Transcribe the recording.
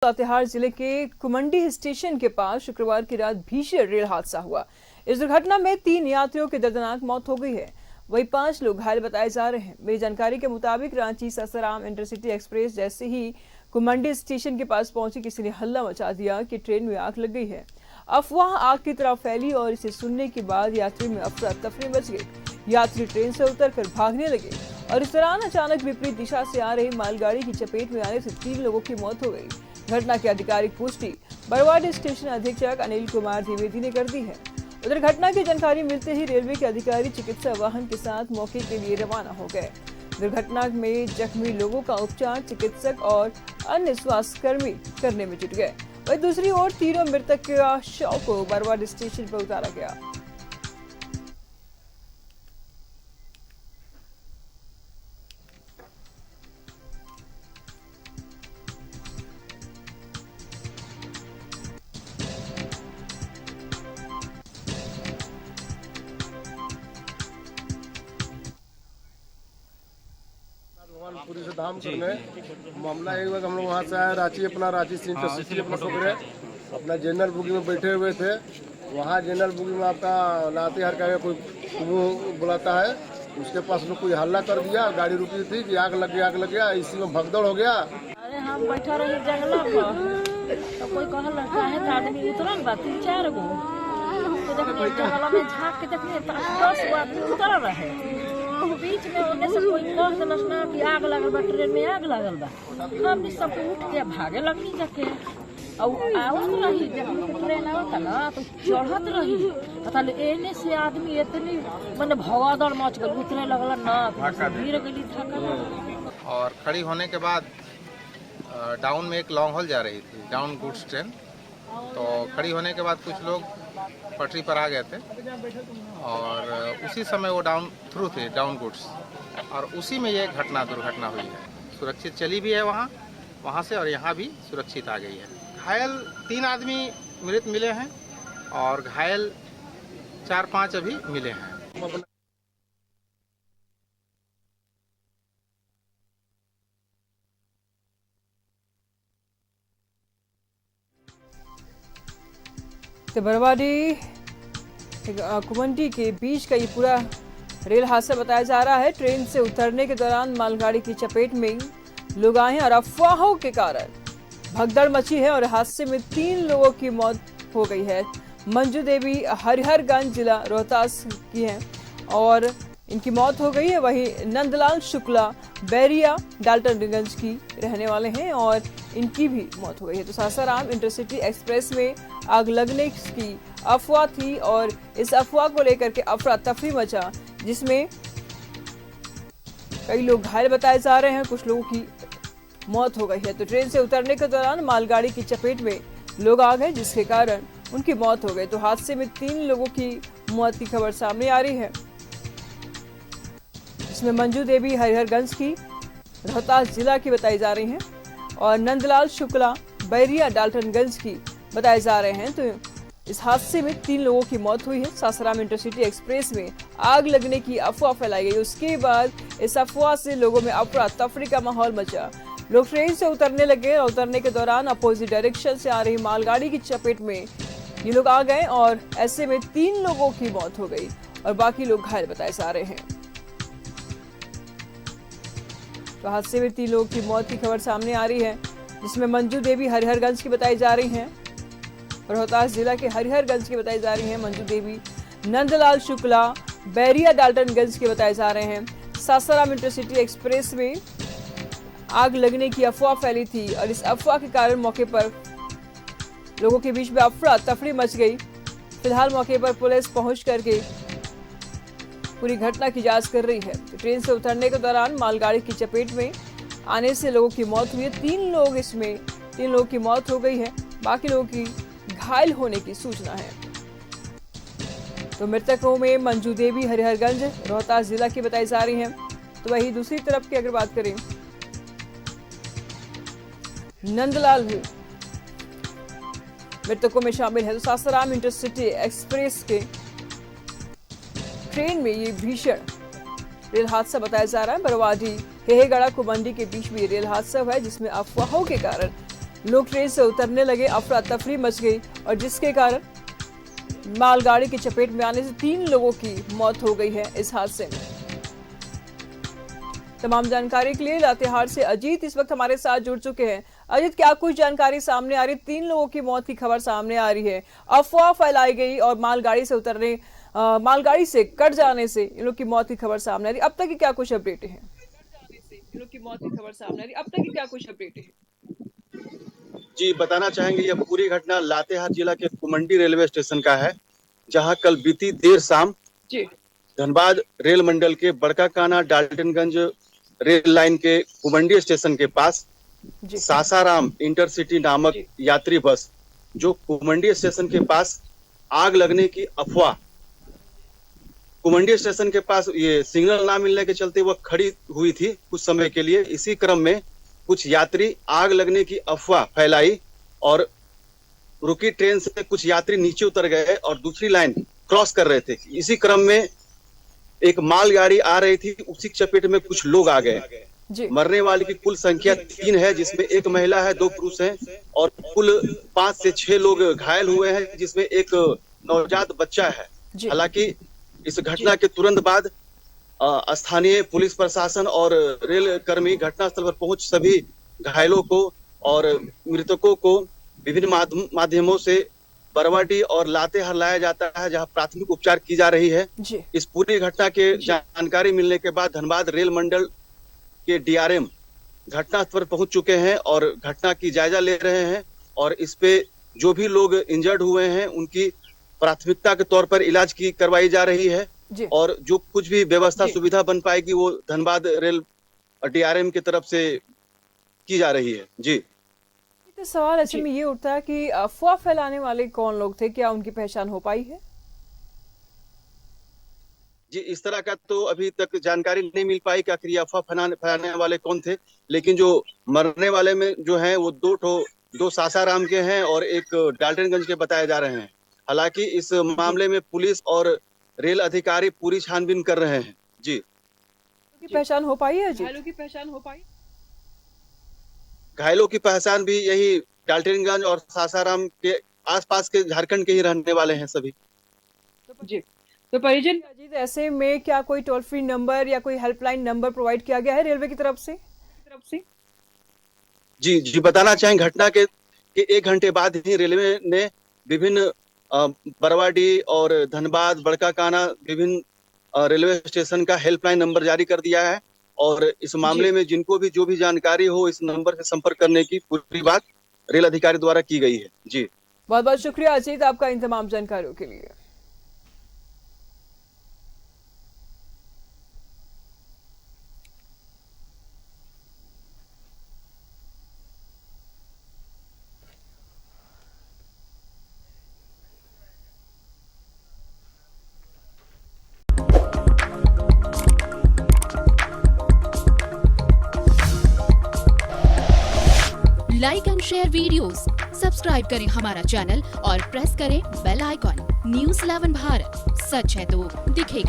लातेहार जिले के कुमंडी स्टेशन के पास शुक्रवार की रात भीषण रेल हादसा हुआ। इस दुर्घटना में 3 यात्रियों की दर्दनाक मौत हो गई है, वहीं 5 लोग घायल बताए जा रहे हैं। मेरी जानकारी के मुताबिक रांची सासाराम इंटरसिटी एक्सप्रेस जैसे ही कुमंडी स्टेशन के पास पहुंची, किसी ने हल्ला मचा दिया कि ट्रेन में आग लग गई है। अफवाह आग की तरफ फैली और इसे सुनने के बाद यात्रियों में अफरा तफरी मच गई। यात्री ट्रेन से उतरकर भागने लगे और इस दौरान अचानक विपरीत दिशा से आ रही मालगाड़ी की चपेट में आने से 3 लोगों की मौत हो गई। घटना की आधिकारिक पुष्टि बरवाडा स्टेशन अधीक्षक अनिल कुमार द्विवेदी ने कर दी है। उधर घटना की जानकारी मिलते ही रेलवे के अधिकारी चिकित्सा वाहन के साथ मौके के लिए रवाना हो गए। दुर्घटना में जख्मी लोगों का उपचार चिकित्सक और अन्य स्वास्थ्य कर्मी करने में जुट गए। वहीं दूसरी ओर तीनों मृतक के शव को बरवाडा स्टेशन पर उतारा गया। पूरी से धाम करने मामला एक बार हम लोग वहाँ से आए रांची, अपना रांची से इंटरसिटी अपना पकड़े, अपना जनरल बुकिंग में बैठे हुए थे। वहाँ जनरल बुकिंग में आपका लातेहार का कोई बुलाता है, उसके पास लोग कोई हल्ला कर दिया। गाड़ी रुकी थी कि आग लग गया, इसी में भगदड़ हो गया। अरे हम बैठा रहे जंगला पर तो कोई कहला काहे त आदमी उतरल बा 3-4 गो, तो देखिए जंगला में झाँक के देखिए 10 गो आदमी उतर रहे। बीच में उन्हें से कोई कह दिलस ना कि आग लगल बा, ट्रेन में आग लगल बा। हम भी सब उठ के भागे लगनी जाके और आवत रही जब ट्रेन आवत ना तो चढ़त रही, पता ले एने से आदमी इतनी माने भगदड़ मच गई, उतरे लगल ना गिर गई थका। और खड़ी होने के बाद डाउन में एक लॉन्ग हॉल जा रही थी, डाउन गुड्स ट्रेन। तो खड़ी होने के बाद कुछ लोग पटरी पर आ गए थे और उसी समय वो डाउन थ्रू थे, डाउन गुड्स, और उसी में ये दुर्घटना हुई है। सुरक्षित चली भी है वहाँ से और यहाँ भी सुरक्षित आ गई है। घायल 3 आदमी मृत मिले हैं और घायल 4-5 अभी मिले हैं। तो बरवाडी कुमंडी के बीच का ये पूरा रेल हादसा बताया जा रहा है। ट्रेन से उतरने के दौरान मालगाड़ी की चपेट में लोग आए हैं और अफवाहों के कारण भगदड़ मची है और हादसे में 3 लोगों की मौत हो गई है। मंजू देवी हरिहरगंज जिला रोहतास की हैं और इनकी मौत हो गई है। वहीं नंदलाल शुक्ला बैरिया डाल्टनगंज की रहने वाले हैं और इनकी भी मौत हो गई है। तो सासाराम इंटरसिटी एक्सप्रेस में आग लगने की अफवाह थी और इस अफवाह को लेकर के अफरा तफरी मचा, जिसमें कई लोग घायल बताए जा रहे हैं, कुछ लोगों की मौत हो गई है। तो ट्रेन से उतरने के दौरान मालगाड़ी की चपेट में लोग आ गए, जिसके कारण उनकी मौत हो गई। तो हादसे में 3 लोगों की मौत की खबर सामने आ रही है, इसमें मंजू देवी हरिहरगंज की रोहतास जिला की बताई जा रही हैं और नंदलाल शुक्ला बैरिया डाल्टनगंज की बताए जा रहे हैं। तो इस हादसे में 3 लोगों की मौत हुई है। सासाराम इंटरसिटी एक्सप्रेस में आग लगने की अफवाह फैलाई गई, उसके बाद इस अफवाह से लोगों में अफरा तफरी का माहौल मचा। लोग ट्रेन से उतरने लगे और उतरने के दौरान अपोजिट डायरेक्शन से आ रही मालगाड़ी की चपेट में ये लोग आ गए और ऐसे में 3 लोगों की मौत हो गई और बाकी लोग घायल बताए जा रहे हैं। तो हादसे में 3 लोगों की मौत की खबर सामने आ रही है, जिसमें मंजू देवी हरिहरगंज की बताई जा रही हैं, रोहतास जिला के हरिहरगंज की बताई जा रही हैं मंजू देवी। नंदलाल शुक्ला बैरिया डाल्टनगंज के बताए जा रहे हैं। सासाराम इंटरसिटी एक्सप्रेस में आग लगने की अफवाह फैली थी और इस अफवाह के कारण मौके पर लोगों के बीच में अफरा तफरी मच गई। फिलहाल मौके पर पुलिस पहुंच करके पूरी घटना की जांच कर रही है। तो ट्रेन से उतरने के दौरान मालगाड़ी की चपेट में आने से लोगों की मौत हुई है। 3 लोगों की मौत हो गई है, बाकी लोगों की घायल होने की सूचना है। तो मृतकों में मंजू देवी हरिहरगंज रोहतास जिला की बताई जा रही हैं। तो वही दूसरी तरफ की अगर बात करें, नंदलाल भी मृतकों में शामिल है। तो सासाराम इंटरसिटी एक्सप्रेस के ट्रेन में ये भीषण रेल हादसा बताया जा रहा है। बरवाडी हेहेगड़ा कुमंडी के बीच में रेल हादसा हुआ है, जिसमें अफवाहों के कारण लोग ट्रेन से उतरने लगे, अफरा तफरी मच गई और जिसके कारण मालगाड़ी की चपेट में आने से 3 लोगों की मौत हो गई है इस हादसे में। तमाम जानकारी के लिए लातेहार से अजीत इस वक्त हमारे साथ जुड़ चुके हैं। अजीत, क्या कुछ जानकारी सामने आ रही? 3 लोगों की मौत की खबर सामने आ रही है, अफवाह फैलाई गई और मालगाड़ी से कट जाने से इन लोग की मौत की खबर सामने आ रही। अब तक की क्या कुछ अपडेट है? जी, बताना चाहेंगे यह पूरी घटना लातेहार जिला के कुमंडी रेलवे स्टेशन का है, जहां कल बीती देर शाम धनबाद रेल मंडल के बड़का काना डाल्टनगंज रेल लाइन के कुमंडी स्टेशन के पास सासाराम इंटरसिटी नामक यात्री बस जो कुमंडी स्टेशन के पास आग लगने की अफवाह, कुमंडी स्टेशन के पास ये सिग्नल ना मिलने के चलते वह खड़ी हुई थी कुछ समय के लिए। इसी क्रम में कुछ यात्री आग लगने की अफवाह फैलाई और रुकी ट्रेन से कुछ यात्री नीचे उतर गए और दूसरी लाइन क्रॉस कर रहे थे। इसी क्रम में एक मालगाड़ी आ रही थी, उसी चपेट में कुछ लोग आ गए। मरने वाले की कुल संख्या 3 है, जिसमें एक महिला है, 2 पुरुष हैं और कुल 5 से 6 लोग घायल हुए हैं, जिसमें एक नवजात बच्चा है। हालांकि इस घटना के तुरंत बाद स्थानीय पुलिस प्रशासन और रेल कर्मी घटनास्थल पर पहुंच सभी घायलों को और मृतकों को विभिन्न माध्यमों से बरवाडी और लातेहार लाया जाता है, जहां प्राथमिक उपचार की जा रही है। इस पूरी घटना के जानकारी मिलने के बाद धनबाद रेल मंडल के डीआरएम घटनास्थल पर पहुंच चुके हैं और घटना की जायजा ले रहे हैं और इस पे जो भी लोग इंजर्ड हुए हैं उनकी प्राथमिकता के तौर पर इलाज की करवाई जा रही है और जो कुछ भी व्यवस्था सुविधा बन पाएगी वो धनबाद रेल डीआरएम की तरफ से की जा रही है। जी, तो सवाल ऐसे में ये उठता है कि अफवाह फैलाने वाले कौन लोग थे, क्या उनकी पहचान हो पाई है? जी, इस तरह का तो अभी तक जानकारी नहीं मिल पाई कि आखिर अफवाह फैलाने वाले कौन थे, लेकिन जो मरने वाले में जो हैं वो 2 सासाराम के हैं और एक डाल्टनगंज के बताए जा रहे हैं। हालांकि इस मामले में पुलिस और रेल अधिकारी पूरी छानबीन कर रहे हैं। जी, की पहचान हो पाई है? घायलों की पहचान भी यही डाल्टनगंज और सासाराम के आसपास के झारखंड के ही रहने वाले हैं सभी। तो परिजन अजीत, ऐसे में क्या कोई टोल फ्री नंबर या कोई हेल्पलाइन नंबर प्रोवाइड किया गया है रेलवे की तरफ से? जी, बताना चाहें घटना के 1 घंटे बाद ही रेलवे ने विभिन्न बरवाडी और धनबाद बड़का काना विभिन्न रेलवे स्टेशन का हेल्पलाइन नंबर जारी कर दिया है और इस मामले में जिनको भी जो भी जानकारी हो इस नंबर से संपर्क करने की पूरी बात रेल अधिकारी द्वारा की गई है। जी, बहुत बहुत शुक्रिया अजीत आपका इन तमाम जानकारियों के लिए। Like and share videos, subscribe करें हमारा चैनल और प्रेस करें बेल आइकॉन। न्यूज़ 11 भारत, सच है तो दिखेगा।